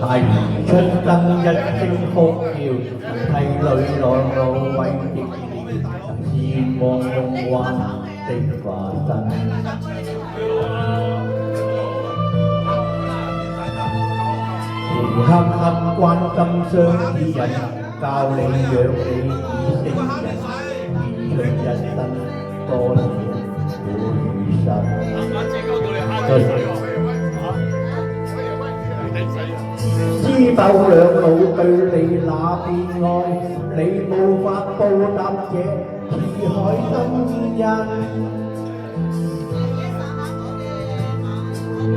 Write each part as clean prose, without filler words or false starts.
大年出更一聲哭叫，替女郎老為極願望夢幻的化身。時刻刻關心相知人，教你養你以成人，獻出一生多少苦與辛。知否兩老對你那變愛，你無法報答這似海深恩。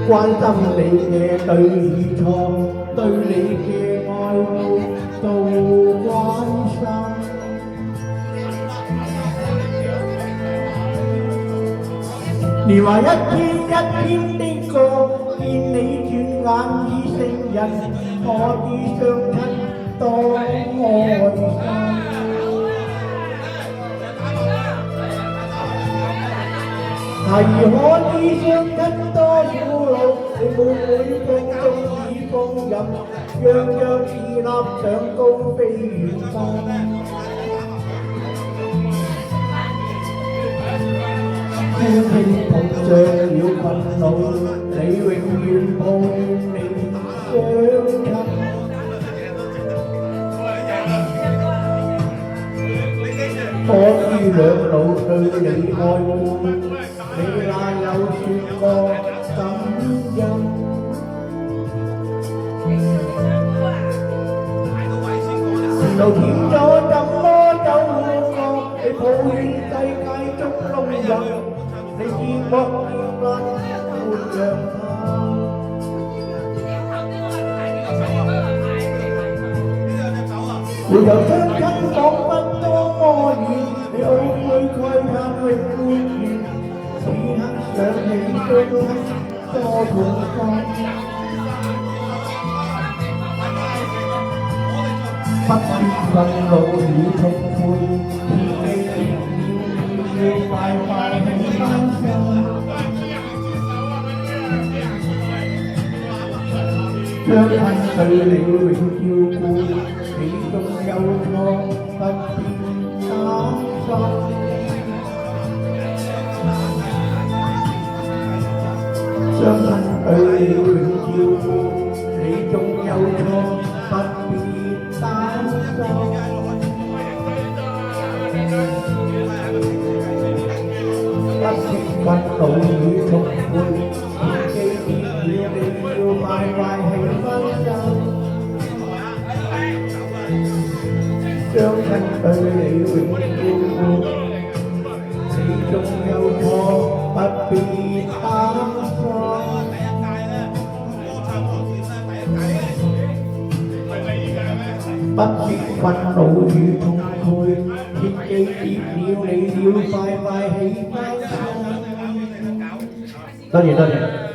關心你嘅對與錯，對你嘅愛護都關心。年華一天一天的過，見你轉眼已成人，可以相親多愛心。係可以相親多苦惱，你每分鐘已放任，樣樣已立上高飛遠方。輕輕碰上了困惱，你永遠抱你相親。可知兩老對你愛護，你哪有說過感恩？前路險阻怎麼走過？你抱怨世界中窿人，你見惡見難沒讓他。回頭相親彷彿多麼遠，你懊悔慨嘆永沒緣。此刻想起相親多痛心，不必憤怒與痛悔，天機變了要快快起翻身。相親對你永照顧，你縱有錯不必擔心。相親對你永照顧，你縱有錯不必擔心。不必憤怒與痛悔，天機變了你要快快起翻身。相親對你永照顧，你縱有錯不必擔心。不必憤怒與痛悔，天機變了你要快快起翻身。多謝多謝。